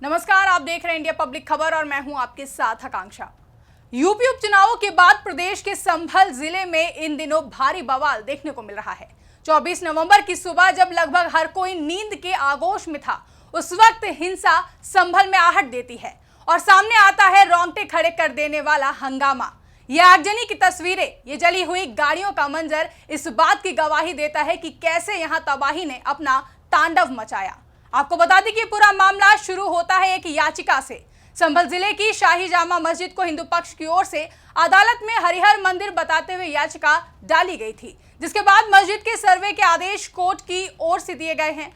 नमस्कार, आप देख रहे हैं इंडिया पब्लिक खबर और मैं हूं आपके साथ आकांक्षा। यूपी उपचुनावों के बाद प्रदेश के संभल जिले में इन दिनों भारी बवाल देखने को मिल रहा है। 24 नवंबर की सुबह जब लगभग हर कोई नींद के आगोश में था, उस वक्त हिंसा संभल में आहट देती है और सामने आता है रोंगटे खड़े कर देने वाला हंगामा। ये आगजनी की तस्वीरें, ये जली हुई गाड़ियों का मंजर इस बात की गवाही देता है कि कैसे यहां तबाही ने अपना तांडव मचाया। आपको बता दें कि पूरा मामला शुरू होता है एक याचिका से। संभल जिले की शाही जामा मस्जिद को हिंदू पक्ष की ओर से अदालत में हरिहर मंदिर बताते हुए याचिका डाली गई थी, जिसके बाद मस्जिद के सर्वे के आदेश कोर्ट की ओर से दिए गए हैं।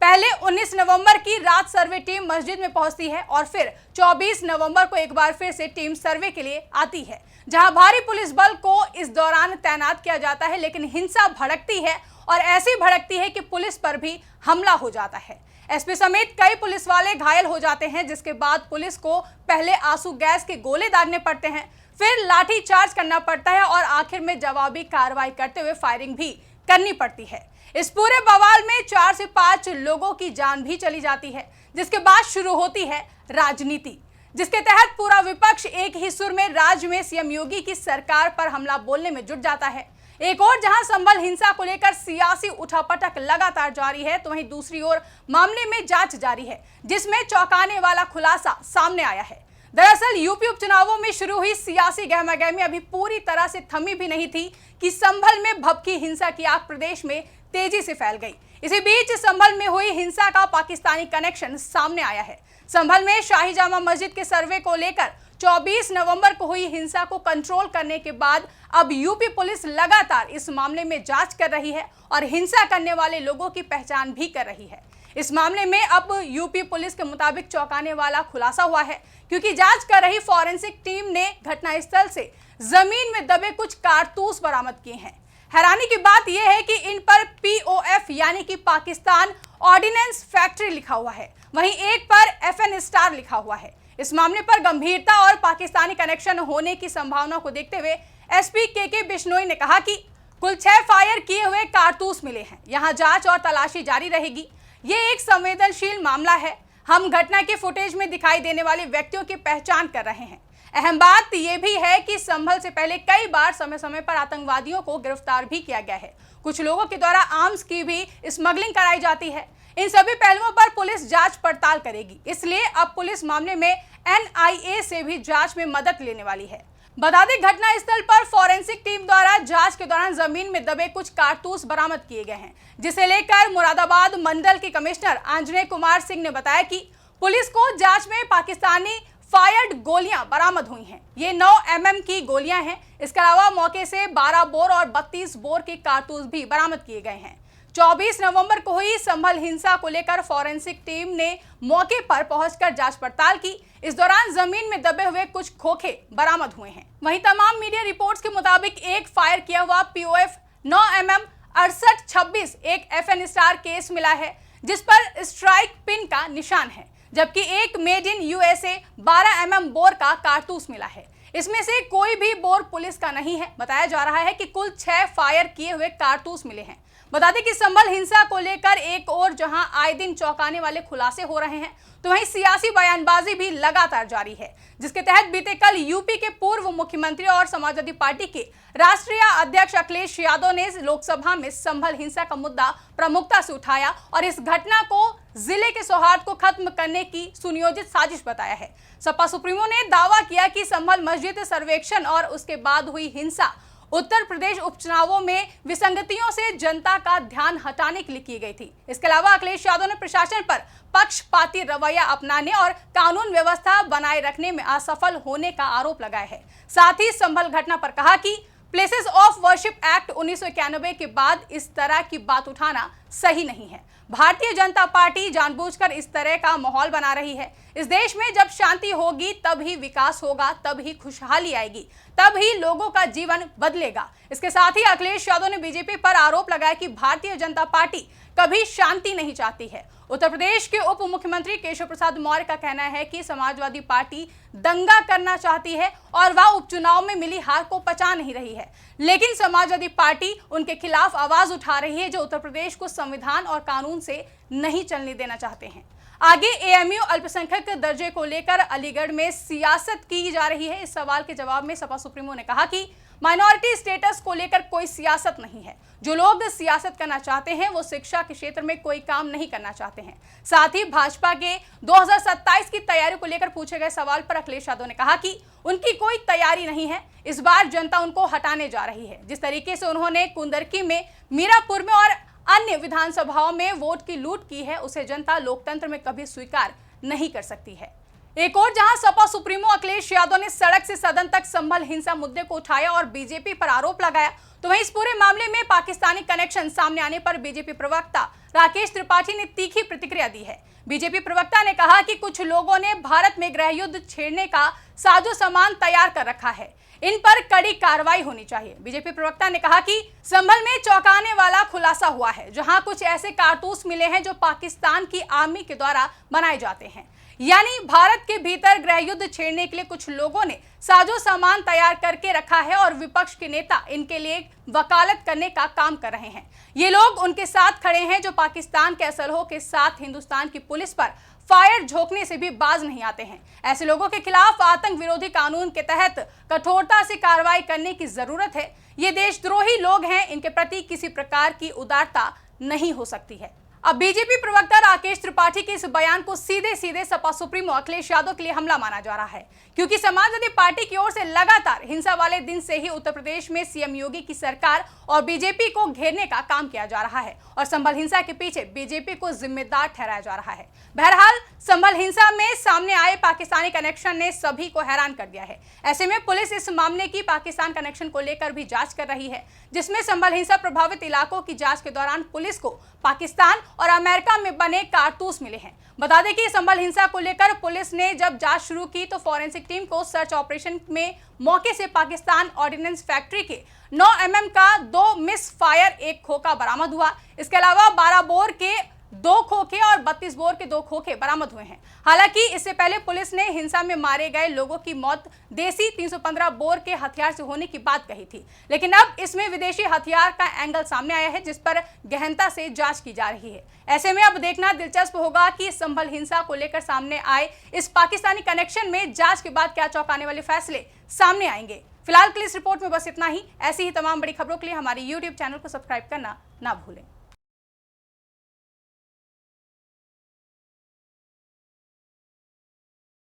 पहले 19 नवंबर की रात सर्वे टीम मस्जिद में पहुंचती है और फिर 24 नवंबर को एक बार फिर से टीम सर्वे के लिए आती है, जहां भारी पुलिस बल को इस दौरान तैनात किया जाता है। लेकिन हिंसा भड़कती है और ऐसी भड़कती है कि पुलिस पर भी हमला हो जाता है। एसपी समेत कई पुलिस वाले घायल हो जाते हैं, जिसके बाद पुलिस को पहले आंसू गैस के गोले दागने पड़ते हैं, फिर लाठी चार्ज करना पड़ता है और आखिर में जवाबी कार्रवाई करते हुए फायरिंग भी करनी पड़ती है। इस पूरे बवाल में 4 से 5 लोगों की जान भी चली जाती है, जिसके बाद शुरू होती है राजनीति, जिसके तहत पूरा विपक्ष एक ही सुर में राज्य में सीएम योगी की सरकार पर हमला बोलने में जुट जाता है। एक और जहां संभल हिंसा को लेकर सियासी उठापटक लगातार जारी है, तो वहीं दूसरी ओर मामले में जांच जारी है, जिसमें चौंकाने वाला खुलासा सामने आया है। दरअसल यूपी उपचुनावों में शुरू हुई सियासी गहमागहमी अभी पूरी तरह से थमी भी नहीं थी कि संभल में भभकी हिंसा की आग प्रदेश में तेजी से फैल गई। इसी बीच संभल में हुई हिंसा का पाकिस्तानी कनेक्शन सामने आया है। संभल में शाही जामा मस्जिद के सर्वे को लेकर 24 नवंबर को हुई हिंसा को कंट्रोल करने के बाद अब यूपी पुलिस लगातार इस मामले में जांच कर रही है और हिंसा करने वाले लोगों की पहचान भी कर रही है। इस मामले में अब यूपी पुलिस के मुताबिक चौंकाने वाला खुलासा हुआ है, क्योंकि जांच कर रही फॉरेंसिक टीम ने घटनास्थल से जमीन में दबे कुछ कारतूस बरामद किए हैं। हैरानी की बात यह है कि इन पर POF यानी कि पाकिस्तान ऑर्डिनेंस फैक्ट्री लिखा हुआ है, वहीं एक पर FN स्टार लिखा हुआ है। इस मामले पर गंभीरता और पाकिस्तानी कनेक्शन होने की संभावना को देखते हुए एसपी के बिश्नोई ने कहा कि कुल 6 फायर किए हुए कारतूस मिले हैं। यहां जांच और तलाशी जारी रहेगी। ये एक संवेदनशील मामला है। हम घटना के फुटेज में दिखाई देने वाले व्यक्तियों की पहचान कर रहे हैं। अहम बात यह भी है कि संभल से पहले कई बार समय समय पर आतंकवादियों को गिरफ्तार भी किया गया है। कुछ लोगों के द्वारा आर्म्स की भी स्मगलिंग कराई जाती है। इन सभी पहलुओं पर पुलिस जांच पड़ताल करेगी, इसलिए अब पुलिस मामले में NIA से भी जांच में मदद लेने वाली है। बता दें, घटनास्थल पर फॉरेंसिक टीम द्वारा जांच के दौरान जमीन में दबे कुछ कारतूस बरामद किए गए हैं, जिसे लेकर मुरादाबाद मंडल के कमिश्नर आंजनेय कुमार सिंह ने बताया कि पुलिस को जांच में पाकिस्तानी फायर्ड गोलियां बरामद हुई हैं। ये 9 mm की गोलियां हैं। इसके अलावा मौके से 12 बोर और 32 बोर के कारतूस भी बरामद किए गए हैं। 24 नवंबर को हुई संभल हिंसा को लेकर फॉरेंसिक टीम ने मौके पर पहुंचकर जांच पड़ताल की। इस दौरान जमीन में दबे हुए कुछ खोखे बरामद हुए हैं। वहीं तमाम मीडिया रिपोर्ट्स के मुताबिक एक फायर किया हुआ POF 9 mm 6826 एक FN स्टार केस मिला है, जिस पर स्ट्राइक पिन का निशान है, जबकि एक made in USA 12 mm bore का कारतूस मिला है। इसमें से कोई भी बोर पुलिस का नहीं है। बताया जा रहा है कि कुल 6 फायर किए हुए कारतूस मिले हैं। बता दें कि संभल हिंसा को लेकर एक और जहां आए दिन चौंकाने वाले खुलासे हो रहे हैं, तो वहीं सियासी बयानबाजी भी लगातार जारी है, जिसके तहत बीते कल यूपी के पूर्व मुख्यमंत्री और समाजवादी पार्टी के राष्ट्रीय अध्यक्ष अखिलेश यादव ने लोकसभा में संभल हिंसा का मुद्दा प्रमुखता से उठाया और इस घटना को जिले के सौहार्द को खत्म करने की सुनियोजित साजिश बताया है। सपा सुप्रीमो ने दावा किया कि संभल मस्जिद सर्वेक्षण और उसके बाद हुई हिंसा उत्तर प्रदेश उपचुनावों में विसंगतियों से जनता का ध्यान हटाने के लिए की गई थी। इसके अलावा अखिलेश यादव ने प्रशासन पर पक्षपाती रवैया अपनाने और कानून व्यवस्था बनाए रखने में असफल होने का आरोप लगाया है। साथ ही संभल घटना पर कहा कि प्लेसेस ऑफ वर्शिप एक्ट 1991 के बाद इस तरह की बात उठाना सही नहीं है। भारतीय जनता पार्टी जानबूझकर इस तरह का माहौल बना रही है। इस देश में जब शांति होगी तब ही विकास होगा, तब ही खुशहाली आएगी, तब ही लोगों का जीवन बदलेगा। इसके साथ ही अखिलेश यादव ने बीजेपी पर आरोप लगाया कि भारतीय जनता पार्टी कभी शांति नहीं चाहती है। उत्तर प्रदेश के उप मुख्यमंत्री केशव प्रसाद मौर्य का कहना है कि समाजवादी पार्टी दंगा करना चाहती है और वह उपचुनाव में मिली हार को पचा नहीं रही है, लेकिन समाजवादी पार्टी उनके खिलाफ आवाज उठा रही है, जो उत्तर प्रदेश को संविधान और कानून से नहीं चलने देना चाहते हैं। आगे एएमयू अल्पसंख्यक दर्जे को लेकर अलीगढ़ में सियासत की जा रही है। इस सवाल के जवाब में सपा सुप्रीमो ने कहा कि माइनॉरिटी स्टेटस को लेकर कोई सियासत नहीं है। जो लोग सियासत करना चाहते हैं वो शिक्षा के क्षेत्र में कोई काम नहीं करना चाहते हैं। साथ ही भाजपा के 2027 की तैयारी को लेकर पूछे गए सवाल पर अखिलेश यादव ने कहा कि उनकी कोई तैयारी नहीं है, इस बार जनता उनको हटाने जा रही है। जिस तरीके से उन्होंने कुंदरकी में, मीरापुर में और अन्य विधानसभाओं में वोट की लूट की है, उसे जनता लोकतंत्र में कभी स्वीकार नहीं कर सकती है। एक और जहां सपा सुप्रीमो अखिलेश यादव ने सड़क से सदन तक संभल हिंसा मुद्दे को उठाया और बीजेपी पर आरोप लगाया, तो वहीं इस पूरे मामले में पाकिस्तानी कनेक्शन सामने आने पर बीजेपी प्रवक्ता राकेश त्रिपाठी ने तीखी प्रतिक्रिया दी है। बीजेपी प्रवक्ता ने कहा कि कुछ लोगों ने भारत में गृह युद्ध छेड़ने का साजो सामान तैयार कर रखा है, इन पर कड़ी कार्रवाई होनी चाहिए। बीजेपी प्रवक्ता ने कहा कि संभल में चौंकाने वाला खुलासा हुआ है, जहां कुछ ऐसे कारतूस मिले हैं जो पाकिस्तान की आर्मी के द्वारा बनाए जाते हैं। यानी भारत के भीतर गृह युद्ध छेड़ने के लिए कुछ लोगों ने साजो सामान तैयार करके रखा है और विपक्ष के नेता इनके लिए वकालत करने का काम कर रहे हैं। ये लोग उनके साथ खड़े हैं जो पाकिस्तान के असलहों के साथ हिंदुस्तान की पुलिस पर फायर झोंकने से भी बाज नहीं आते हैं। ऐसे लोगों के खिलाफ आतंक विरोधी कानून के तहत कठोरता से कार्रवाई करने की जरूरत है। ये देशद्रोही लोग हैं, इनके प्रति किसी प्रकार की उदारता नहीं हो सकती है। अब बीजेपी प्रवक्ता राकेश त्रिपाठी के इस बयान को सीधे सीधे सपा सुप्रीमो अखिलेश यादव के लिए हमला माना जा रहा है, क्योंकि समाजवादी पार्टी की ओर से लगातार हिंसा वाले दिन से ही उत्तर प्रदेश में सीएम योगी की सरकार और बीजेपी को घेरने का काम किया जा रहा है और संभल हिंसा के पीछे बीजेपी को जिम्मेदार ठहराया जा रहा है। बहरहाल संभल हिंसा में सामने आए पाकिस्तानी कनेक्शन ने सभी को हैरान कर दिया है। ऐसे में पुलिस इस मामले की पाकिस्तान कनेक्शन को लेकर भी जांच कर रही है, जिसमें संभल हिंसा प्रभावित इलाकों की जांच के दौरान पुलिस को पाकिस्तान और अमेरिका में बने कारतूस मिले हैं। बता दें कि संभल हिंसा को लेकर पुलिस ने जब जांच शुरू की तो फॉरेंसिक टीम को सर्च ऑपरेशन में मौके से पाकिस्तान ऑर्डिनेंस फैक्ट्री के 9 mm का 2 मिस फायर 1 खोखा बरामद हुआ। इसके अलावा 12 बोर के 2 खोखे और 32 बोर के 2 खोखे बरामद हुए हैं। हालांकि इससे पहले पुलिस ने हिंसा में मारे गए लोगों की मौत देसी 315 बोर के हथियार से होने की बात कही थी, लेकिन अब इसमें विदेशी हथियार का एंगल सामने आया है, जिस पर गहनता से जांच की जा रही है। ऐसे में अब देखना दिलचस्प होगा कि संभल हिंसा को लेकर सामने आए इस पाकिस्तानी कनेक्शन में जांच के बाद क्या चौंकाने वाले फैसले सामने आएंगे। फिलहाल के लिए इस रिपोर्ट में बस इतना ही। ऐसी ही तमाम बड़ी खबरों के लिए हमारे YouTube चैनल को सब्सक्राइब करना ना भूलें।